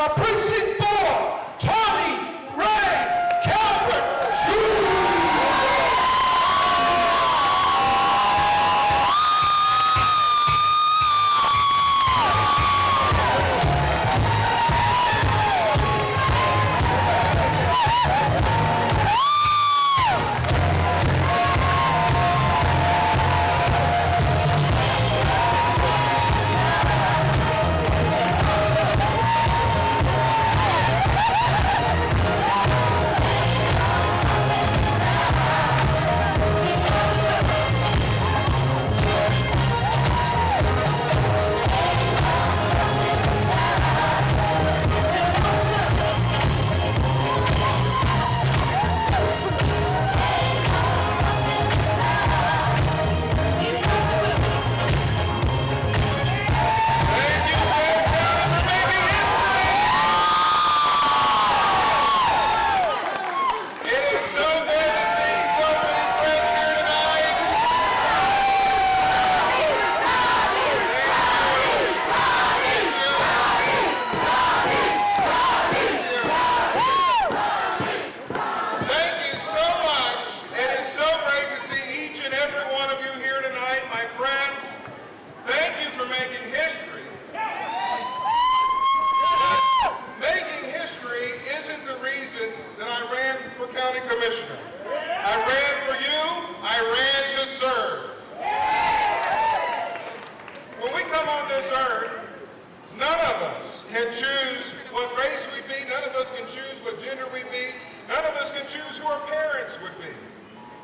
for Precinct 4, Tommy Ray Calvert Jr.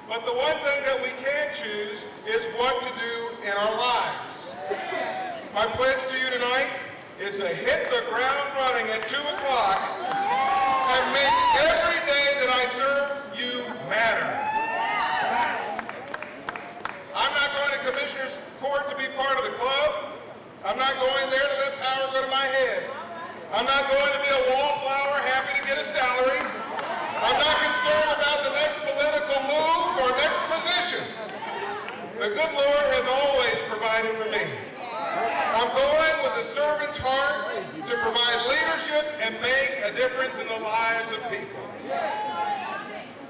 But the one thing that we can choose is what to do in our lives. My pledge to you tonight is to hit the ground running at 2 o'clock and make every day that I serve you matter. I'm not going to Commissioner's Court to be part of the club. I'm not going there to let power go to my head. I'm not going to be a wallflower happy to get a salary. I'm not concerned about the next political move or next position. The good Lord has always provided for me. I'm going with a servant's heart to provide leadership and make a difference in the lives of people.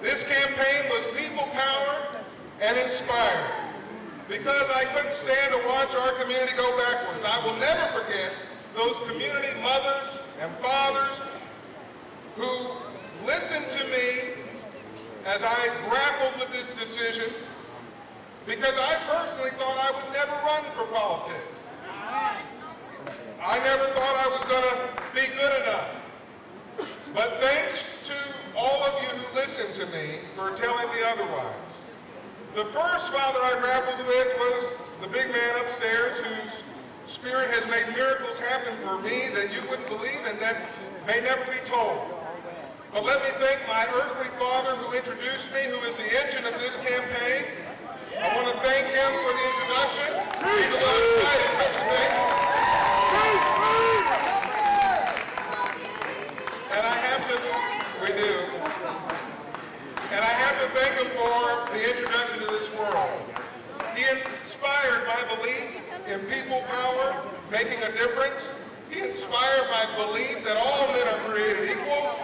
This campaign was people power and inspired because I couldn't stand to watch our community go backwards. I will never forget those community mothers and fathers who listened to me as I grappled with this decision, because I personally thought I would never run for politics. I never thought I was going to be good enough. But thanks to all of you who listened to me for telling me otherwise. The first father I grappled with was the big man upstairs whose spirit has made miracles happen for me that you wouldn't believe and that may never be told. But let me thank my earthly father who introduced me, who is the engine of this campaign. I want to thank him for the introduction. He's a little excited, don't you think? And I have to, we do. And I have to thank him for the introduction to this world. He inspired my belief in people power, making a difference. He inspired my belief that all men are created equal.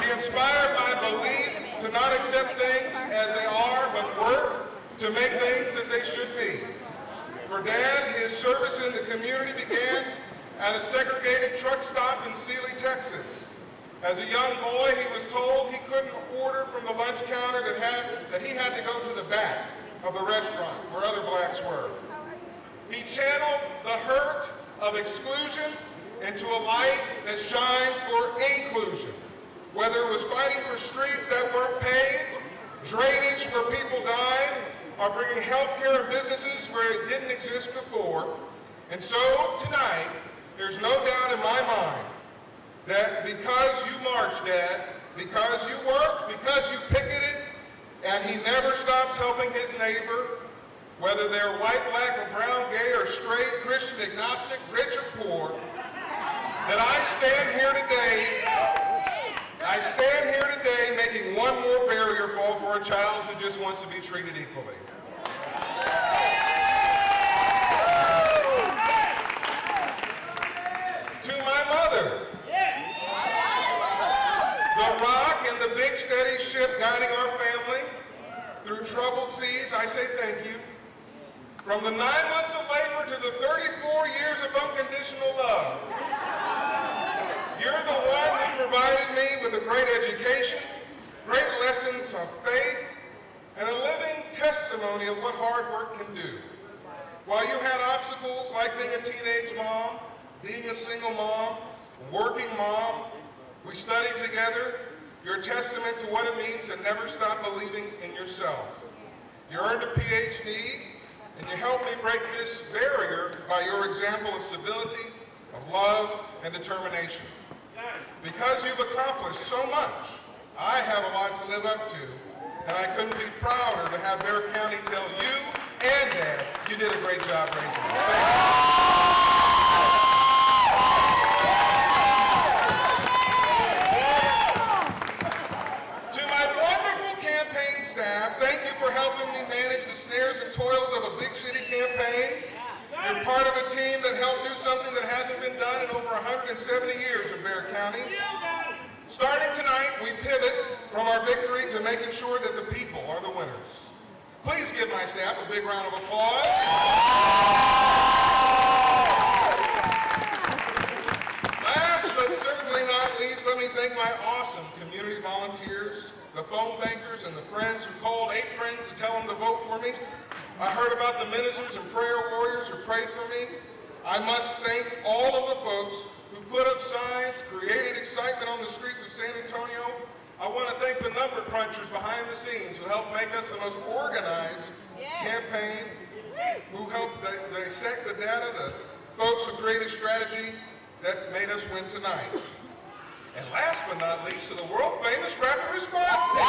He inspired my belief to not accept things as they are, but work to make things as they should be. For Dad, his service in the community began at a segregated truck stop in Sealy, Texas. As a young boy, he was told he couldn't order from the lunch counter that he had to go to the back of the restaurant where other blacks were. He channeled the hurt of exclusion into a light that shined for inclusion. Whether it was fighting for streets that weren't paved, drainage where people died, or bringing health care and businesses where it didn't exist before. And so tonight, there's no doubt in my mind that because you marched, Dad, because you worked, because you picketed, and he never stops helping his neighbor, whether they're white, black, or brown, gay, or straight, Christian, agnostic, rich, or poor, that I stand here today making one more barrier fall for a child who just wants to be treated equally. To my mother, steady ship guiding our family through troubled seas, I say thank you. From the 9 months of labor to the 34 years of unconditional love, you're the one who provided me with a great education, great lessons of faith, and a living testimony of what hard work can do. While you had obstacles like being a teenage mom, being a single mom, working mom, we studied together. You're a testament to what it means to never stop believing in yourself. You earned a PhD, and you helped me break this barrier by your example of civility, of love, and determination. Because you've accomplished so much, I have a lot to live up to, and I couldn't be prouder to have Bexar County tell you and Dad you did a great job raising me. Thank you. Thank you for helping me manage the snares and toils of a big city campaign. You're part of a team that helped do something that hasn't been done in over 170 years in Bexar County. Starting tonight, we pivot from our victory to making sure that the people are the winners. Please give my staff a big round of applause. Last but certainly not least, let me thank my awesome community volunteers, the phone bankers, and the friends who called 8 friends to tell them to vote for me. I heard about the ministers and prayer warriors who prayed for me. I must thank all of the folks who put up signs, created excitement on the streets of San Antonio. I want to thank the number crunchers behind the scenes who helped make us the most organized campaign, who helped dissect the data, the folks who created strategy that made us win tonight. And last but not least, to the world-famous rapid response team.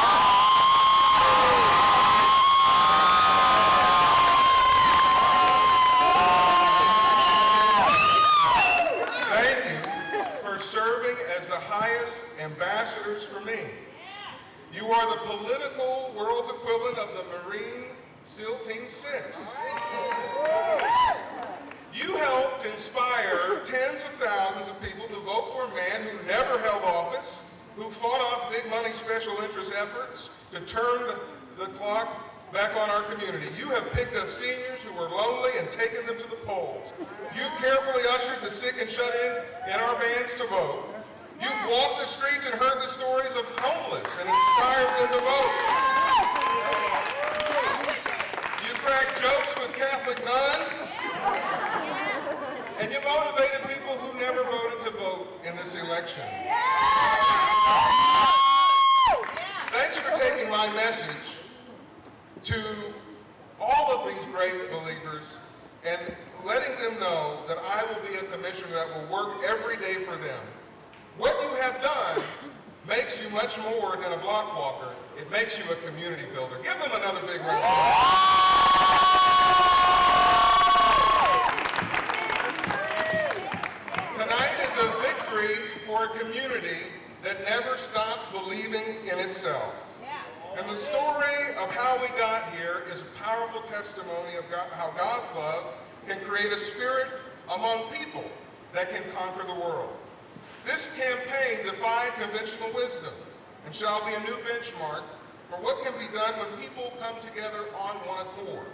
Thank you for serving as the highest ambassadors for me. You are the political world's equivalent of the Marine SEAL Team 6. You helped inspire tens of thousands of people to vote for a man who never held office, who fought off big money special interest efforts to turn the clock back on our community. You have picked up seniors who were lonely and taken them to the polls. You've carefully ushered the sick and shut in our vans to vote. You've walked the streets and heard the stories of homeless and inspired them to vote. You cracked jokes with Catholic nuns. And you motivated people who never voted to vote in this election. Thanks for taking my message to all of these great believers and letting them know that I will be a commissioner that will work every day for them. What you have done makes you much more than a block walker. It makes you a community builder. Give them another big round of applause. Tonight is a victory for a community that never stopped believing in itself. And the story of how we got here is a powerful testimony of how God's love can create a spirit among people that can conquer the world. This campaign defied conventional wisdom and shall be a new benchmark for what can be done when people come together on one accord.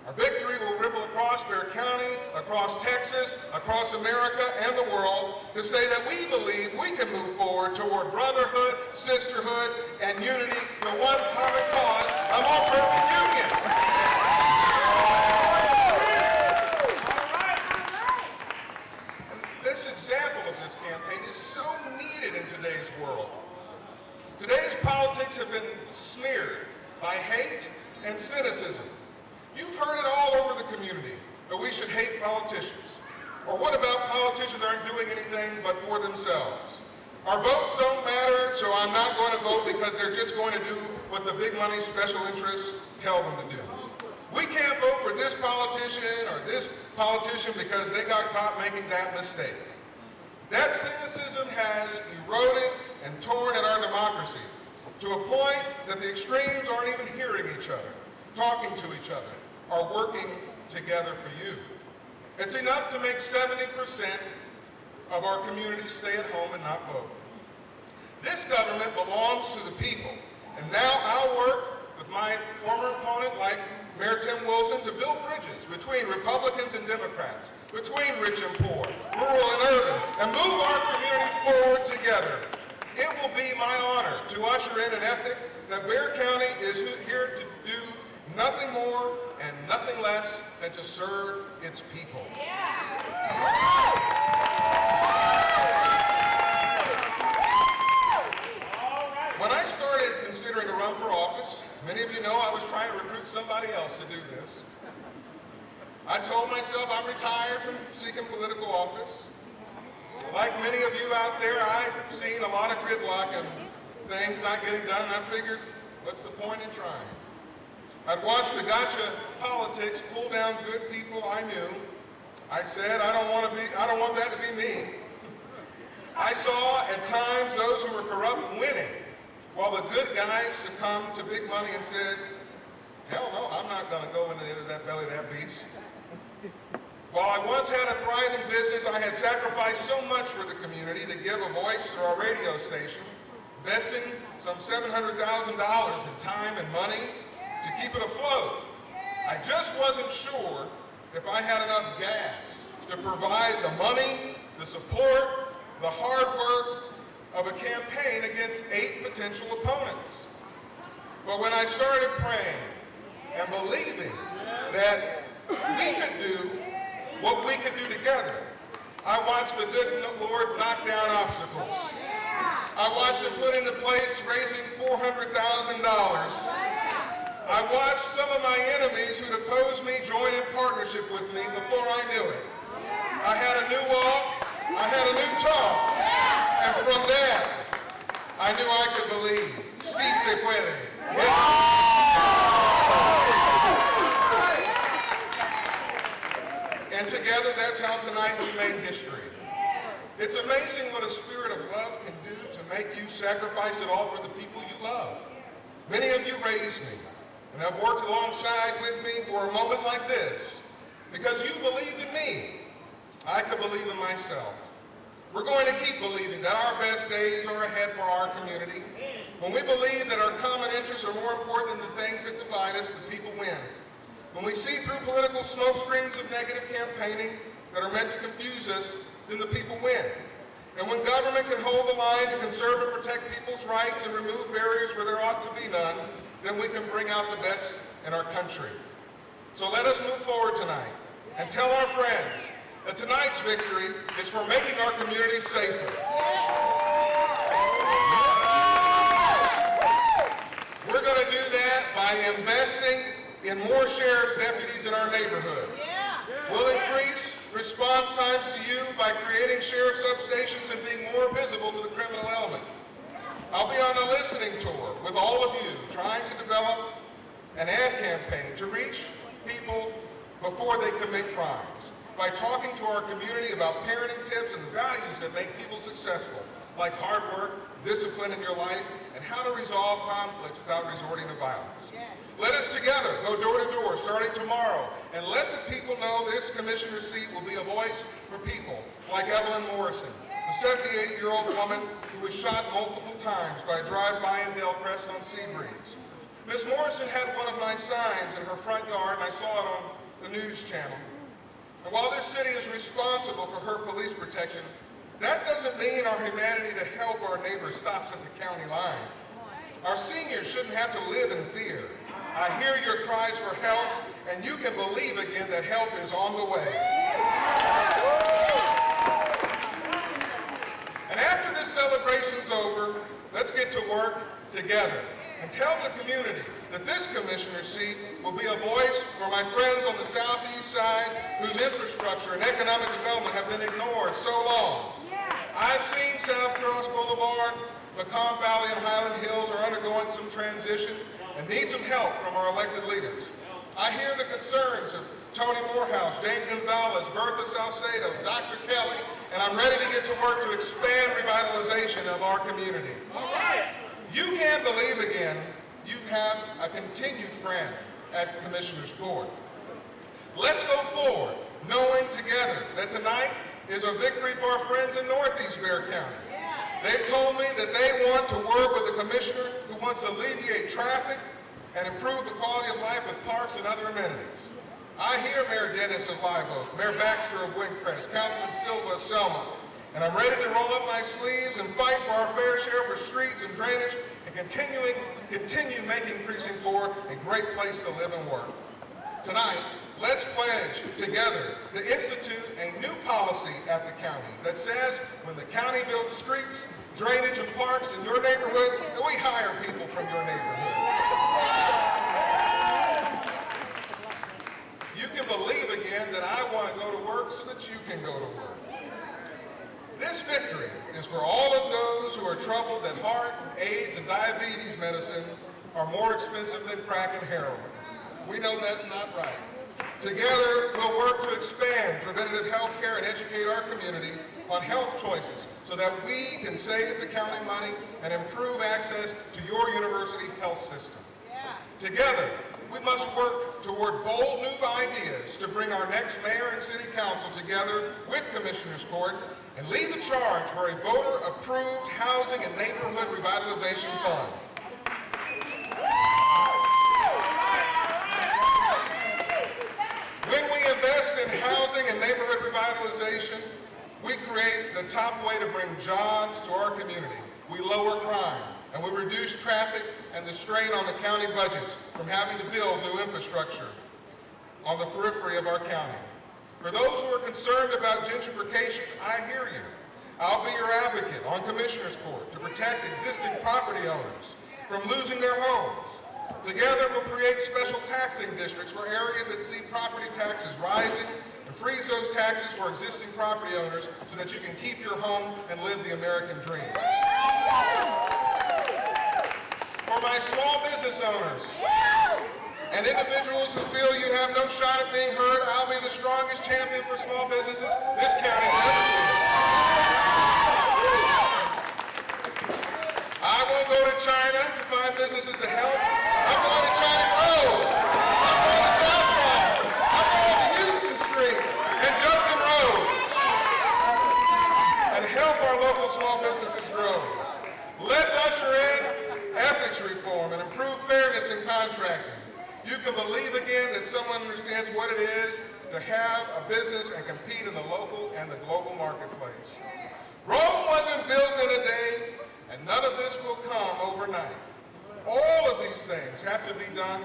Our victory will ripple across Bexar County, across Texas, across America and the world to say that we believe we can move forward toward brotherhood, sisterhood, and unity for one common cause, a more perfect union. This example of this campaign is so needed in today's world. Today's politics have been smeared by hate and cynicism. You've heard it all over the community, that we should hate politicians. Or what about politicians aren't doing anything but for themselves? Our votes don't matter, so I'm not going to vote because they're just going to do what the big money special interests tell them to do. We can't vote for this politician or this politician because they got caught making that mistake. That cynicism has eroded and torn at our democracy to a point that the extremes aren't even hearing each other, talking to each other, or working together for you. It's enough to make 70% of our community stay at home and not vote. This government belongs to the people. And now I'll work with my former opponent, like Mayor Tim Wilson, to build bridges between Republicans and Democrats, between rich and poor, rural and urban, and move our community forward together. It will be my honor to usher in an ethic that Bexar County is here to do nothing more and nothing less than to serve its people. When I started considering a run for office, many of you know I was trying to recruit somebody else to do this. I told myself I'm retired from seeking political office. Like many of you out there, I've seen a lot of gridlock and things not getting done, and I figured, what's the point in trying? I'd watched the gotcha politics pull down good people I knew. I said, I don't want that to be me. I saw at times those who were corrupt winning, while the good guys succumbed to big money and said, hell no, I'm not going to go into that belly of that beast. While I once had a thriving business, I had sacrificed so much for the community to give a voice through our radio station, investing some $700,000 in time and money to keep it afloat. I just wasn't sure if I had enough gas to provide the money, the support, the hard work of a campaign against 8 potential opponents. But when I started praying and believing that we could do what we could do together, I watched the good Lord knock down obstacles. I watched him put into place raising $400,000. I watched some of my enemies who'd opposed me join in partnership with me before I knew it. I had a new walk, I had a new talk, and from that, I knew I could believe. Sí se puede. And together, that's how tonight we made history. It's amazing what a spirit of love can do to make you sacrifice it all for the people you love. Many of you raised me and have worked alongside with me for a moment like this because you believed in me. I could believe in myself. We're going to keep believing that our best days are ahead for our community. When we believe that our common interests are more important than the things that divide us, the people win. When we see through political smokescreens of negative campaigning that are meant to confuse us, then the people win. And when government can hold the line to conserve and protect people's rights and remove barriers where there ought to be none, then we can bring out the best in our country. So let us move forward tonight and tell our friends that tonight's victory is for making our communities safer. We're going to do that by investing in more sheriff's deputies in our neighborhoods. We'll increase response times to you by creating sheriff substations and being more visible to the criminal element. I'll be on a listening tour with all of you, trying to develop an ad campaign to reach people before they commit crimes, by talking to our community about parenting tips and the values that make people successful, like hard work, discipline in your life, and how to resolve conflicts without resorting to violence. Let us together go door to door starting tomorrow and let the people know this commissioner's seat will be a voice for people like Evelyn Morrison, the 78-year-old woman who was shot multiple times by a drive-by in Delcrest on Seabreeze. Ms. Morrison had one of my signs in her front yard, and I saw it on the news channel. And while this city is responsible for her police protection, that doesn't mean our humanity to help our neighbors stops at the county line. Our seniors shouldn't have to live in fear. I hear your cries for help, and you can believe again that help is on the way. And after this celebration's over, let's get to work together and tell the community that this commissioner's seat will be a voice for my friends on the southeast side whose infrastructure and economic development have been ignored so long. I've seen South Cross Boulevard, Macomb Valley, and Highland Hills are undergoing some transition and need some help from our elected leaders. I hear the concerns of Tony Morehouse, Dane Gonzalez, Bertha Salcedo, Dr. Kelly, and I'm ready to get to work to expand revitalization of our community. You can believe again, you have a continued friend at Commissioner's Court. Let's go forward, knowing together that tonight is a victory for our friends in Northeast Bexar County. They've told me that they want to work with a commissioner who wants to alleviate traffic and improve the quality of life with parks and other amenities. I hear Mayor Dennis of Live Oak, Mayor Baxter of Windcrest, Councilman Silva of Selma, and I'm ready to roll up my sleeves and fight for our fair share for streets and drainage and continue making Precinct 4 a great place to live and work. Tonight, let's pledge together to institute a new policy at the county that says when the county builds streets, drainage, and parks in your neighborhood, that we hire people from your neighborhood. You can believe again that I want to go to work so that you can go to work. This victory is for all of those who are troubled that heart, AIDS, and diabetes medicine are more expensive than crack and heroin. We know that's not right. Together, we'll work to expand preventative health care and educate our community on health choices so that we can save the county money and improve access to your university health system. Together, we must work toward bold new ideas to bring our next mayor and city council together with Commissioners Court and lead the charge for a voter-approved housing and neighborhood revitalization fund. When we invest in housing and neighborhood revitalization, we create the top way to bring jobs to our community. We lower crime, and we reduce traffic and the strain on the county budgets from having to build new infrastructure on the periphery of our county. For those who are concerned about gentrification, I hear you. I'll be your advocate on Commissioners Court to protect existing property owners from losing their homes. Together, we'll create special taxing districts for areas that see property taxes rising and freeze those taxes for existing property owners so that you can keep your home and live the American dream. For my small business owners and individuals who feel you have no shot at being heard, I'll be the strongest champion for small businesses this county has ever seen. I won't go to China to find businesses to help. I'm going to China Road. I'm going to South Bronx. I'm going to Houston Street and Judson Road. And help our local small businesses grow. Let's usher in ethics reform and improve fairness in contracting. You can believe again that someone understands what it is to have a business and compete in the local and the global marketplace. Rome wasn't built in a day, and none of this will come overnight. All of these things have to be done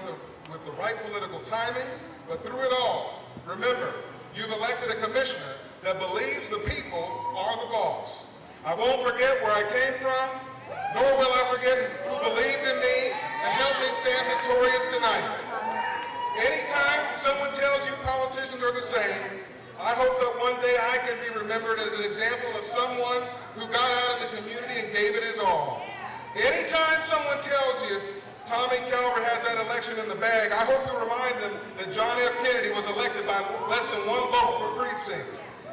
with the right political timing, but through it all, remember, you've elected a commissioner that believes the people are the boss. I won't forget where I came from, nor will I forget who believed in me and helped me stand victorious tonight. Anytime someone tells you politicians are the same, I hope that one day I can be remembered as an example of someone who got out in the community and gave it his all. Anytime someone tells you Tommy Calvert has that election in the bag, I hope you remind them that John F. Kennedy was elected by less than one vote per precinct.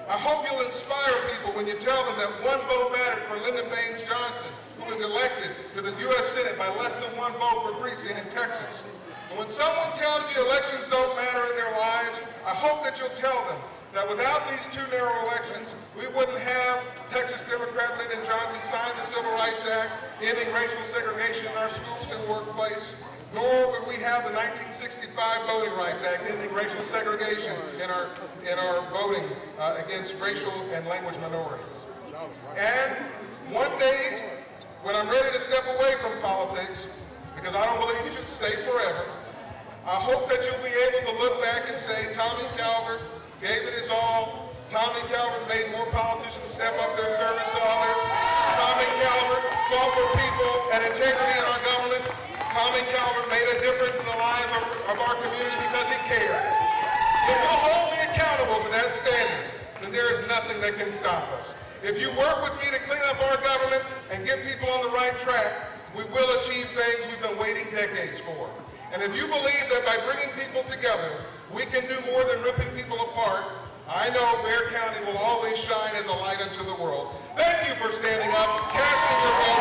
I hope you'll inspire people when you tell them that one vote mattered for Lyndon Baines Johnson, who was elected to the U.S. Senate by less than one vote per precinct in Texas. And when someone tells you elections don't matter in their lives, I hope that you'll tell them that without these two narrow elections, we wouldn't have Texas Democrat Lyndon Johnson sign the Civil Rights Act, ending racial segregation in our schools and workplace, nor would we have the 1965 Voting Rights Act, ending racial segregation in our voting against racial and language minorities. And one day, when I'm ready to step away from politics, because I don't believe you should stay forever, I hope that you'll be able to look back and say, Tommy Calvert gave it his all. Tommy Calvert made more politicians step up their service to others. Tommy Calvert fought for people and integrity in our government. Tommy Calvert made a difference in the lives of our community because he cared. If you'll hold me accountable to that standard, then there is nothing that can stop us. If you work with me to clean up our government and get people on the right track, we will achieve things we've been waiting decades for. And if you believe that by bringing people together, we can do more than ripping people apart, I know Bexar County will always shine as a light unto the world. Thank you for standing up, casting your vote.